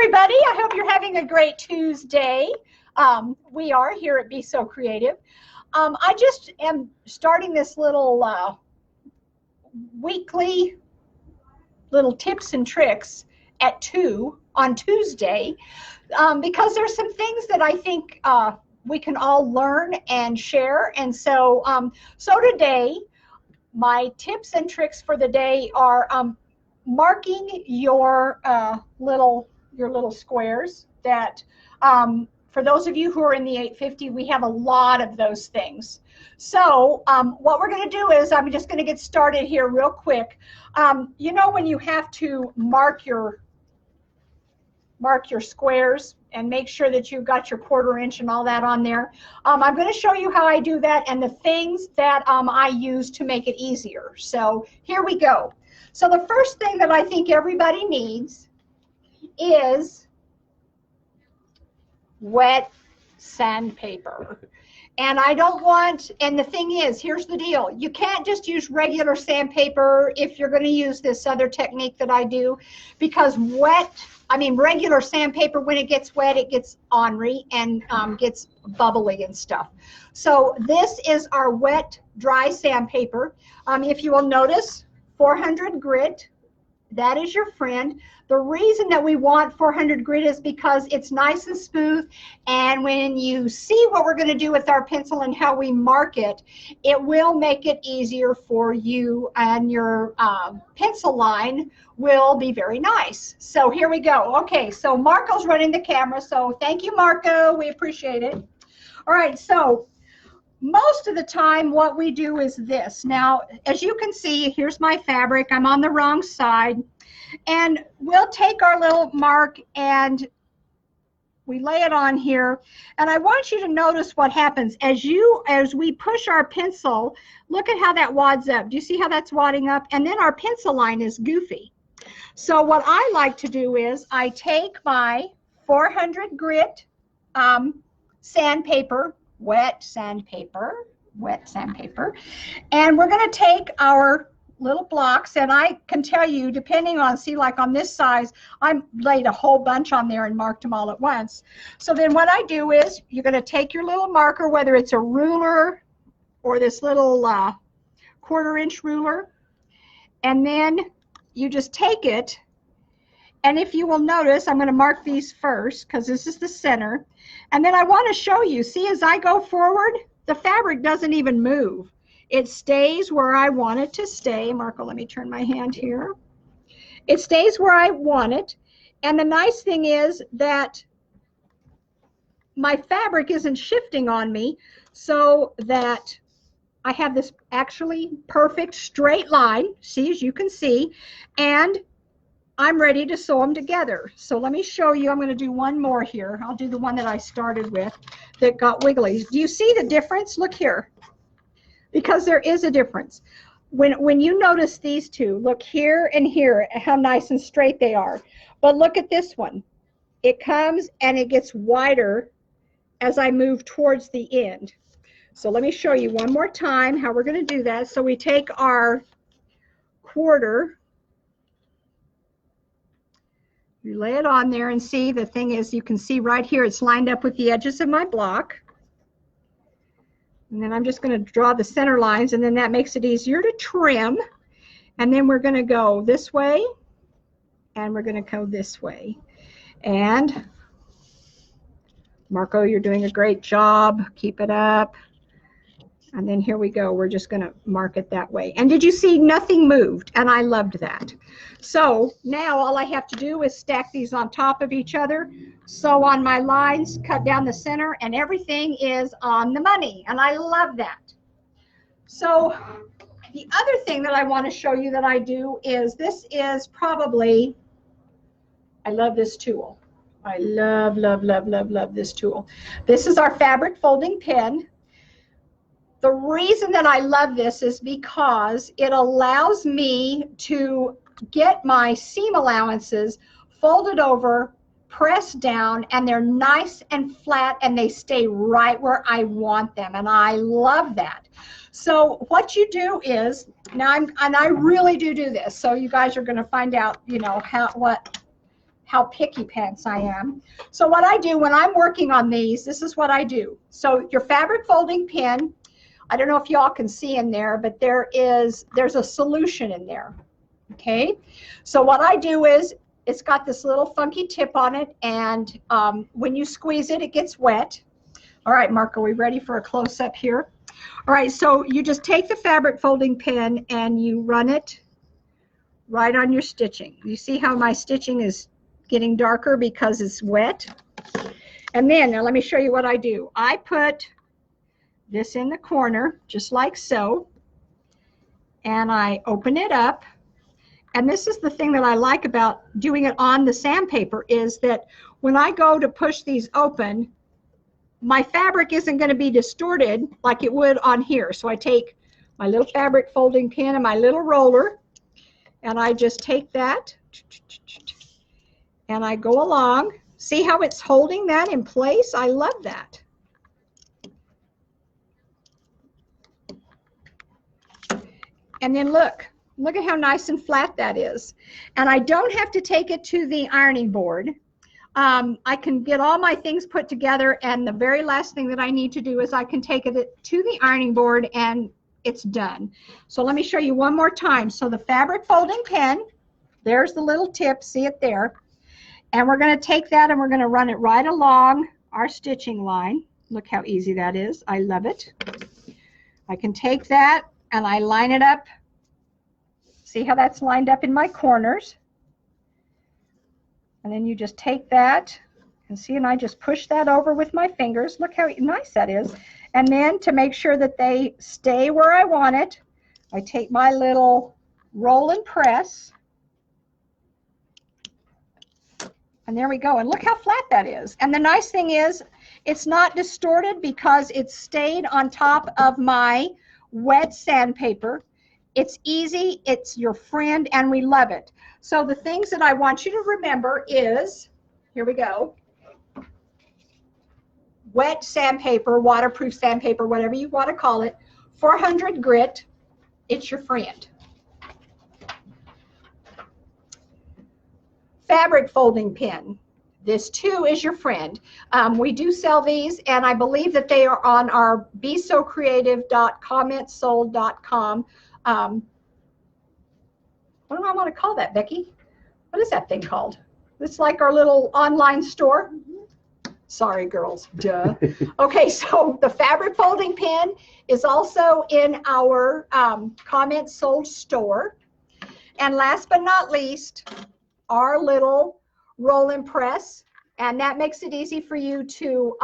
everybody. I hope you're having a great Tuesday. We are here at Be So Creative. I just am starting this little weekly little tips and tricks at 2 on Tuesday because there's some things that I think we can all learn and share. And so, so today, my tips and tricks for the day are marking your little squares that for those of you who are in the 850, we have a lot of those things. So what we're going to do is I'm just going to get started here real quick. You know, when you have to mark your squares and make sure that you've got your 1/4 inch and all that on there. I'm going to show you how I do that and the things that I use to make it easier. So here we go. So the first thing that I think everybody needs is wet sandpaper. And I don't want, and the thing is, here's the deal. You can't just use regular sandpaper if you're going to use this other technique that I do, because regular sandpaper, when it gets wet, it gets ornery and gets bubbly and stuff. So this is our wet, dry sandpaper. If you will notice, 400 grit, that is your friend. The reason that we want 400 grit is because it's nice and smooth, and when you see what we're going to do with our pencil and how we mark it, it will make it easier for you, and your pencil line will be very nice. So here we go. Okay, so Marco's running the camera, so thank you, Marco. We appreciate it. All right, so most of the time what we do is this. Now, as you can see, here's my fabric. I'm on the wrong side. And we'll take our little mark and we lay it on here. And I want you to notice what happens. As we push our pencil, look at how that wads up. Do you see how that's wadding up? And then our pencil line is goofy. So what I like to do is I take my 400 grit sandpaper, wet sandpaper, and we're going to take our little blocks, and I can tell you, depending on, see, like on this size, I laid a whole bunch on there and marked them all at once. So then what I do is you're going to take your little marker, whether it's a ruler or this little 1/4 inch ruler, and then you just take it, and if you will notice, I'm going to mark these first because this is the center, and then I want to show you, see, as I go forward, the fabric doesn't even move. It stays where I want it to stay. Marco, let me turn my hand here. It stays where I want it. And the nice thing is that my fabric isn't shifting on me, so that I have this actually perfect straight line, see, as you can see, and I'm ready to sew them together. So let me show you. I'm going to do one more here. I'll do the one that I started with that got wiggly. Do you see the difference? Look here. Because there is a difference. When you notice these two, look here and here, how nice and straight they are. But look at this one. It comes and it gets wider as I move towards the end. So let me show you one more time how we're going to do that. So we take our 1/4, you lay it on there, and see, the thing is, you can see right here, it's lined up with the edges of my block. And then I'm just going to draw the center lines, and then that makes it easier to trim. And then we're going to go this way, and we're going to go this way. And Marco, you're doing a great job. Keep it up. And then here we go. We're just going to mark it that way. And did you see nothing moved? And I loved that. So now all I have to do is stack these on top of each other, sew on my lines, cut down the center, and everything is on the money. And I love that. So the other thing that I want to show you that I do is, this is probably, I love this tool. I love, love, love, love, love this tool. This is our fabric folding pen. The reason that I love this is because it allows me to get my seam allowances folded over, pressed down, and they're nice and flat, and they stay right where I want them, and I love that. So what you do is, now I really do this, so you guys are going to find out, you know, how picky pants I am. So what I do when I'm working on these, this is what I do. So your fabric folding pin, I don't know if y'all can see in there, but there's a solution in there. Okay, so what I do is, it's got this little funky tip on it, and when you squeeze it, it gets wet. All right, Mark, are we ready for a close-up here? All right, so you just take the fabric folding pin and you run it right on your stitching. You see how my stitching is getting darker because it's wet? And then, now let me show you what I do. I put this in the corner, just like so, and I open it up. And this is the thing that I like about doing it on the sandpaper, is that when I go to push these open, my fabric isn't going to be distorted like it would on here. So I take my little fabric folding pin and my little roller, and I just take that and I go along. See how it's holding that in place? I love that. And then look at how nice and flat that is. And I don't have to take it to the ironing board. I can get all my things put together, and the very last thing that I need to do is I can take it to the ironing board and it's done. So let me show you one more time. So the fabric folding pin, there's the little tip, see it there. And we're going to take that and we're going to run it right along our stitching line. Look how easy that is. I love it. I can take that and I line it up. See how that's lined up in my corners? And then you just take that and see, and I just push that over with my fingers. Look how nice that is. And then to make sure that they stay where I want it, I take my little roll and press. And there we go. And look how flat that is. And the nice thing is, it's not distorted because it's stayed on top of my wet sandpaper. It's easy, it's your friend, and we love it. So the things that I want you to remember is, here we go, wet sandpaper, waterproof sandpaper, whatever you want to call it, 400 grit, it's your friend. Fabric folding pin, this too is your friend. We do sell these, and I believe that they are on our besocreative.commentsold.com. What do I want to call that, Becky? What is that thing called? It's like our little online store. Sorry, girls. Duh. Okay, so the fabric folding pin is also in our Comment Sold store. And last but not least, our little roll and press. And that makes it easy for you to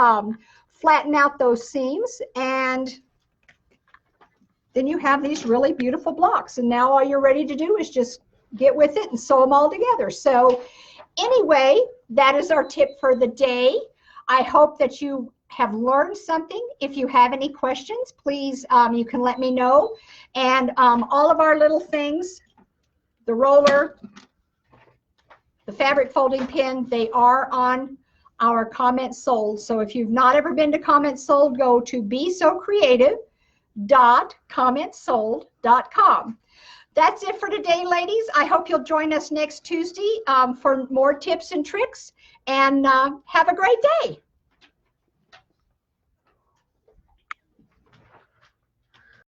flatten out those seams, and then you have these really beautiful blocks. And now all you're ready to do is just get with it and sew them all together. So anyway, that is our tip for the day. I hope that you have learned something. If you have any questions, please, you can let me know. And all of our little things, the roller, the fabric folding pin, they are on our Comment Sold. So if you've not ever been to Comment Sold, go to besocreative.commentsold.com. That's it for today, ladies. I hope you'll join us next Tuesday for more tips and tricks, and have a great day.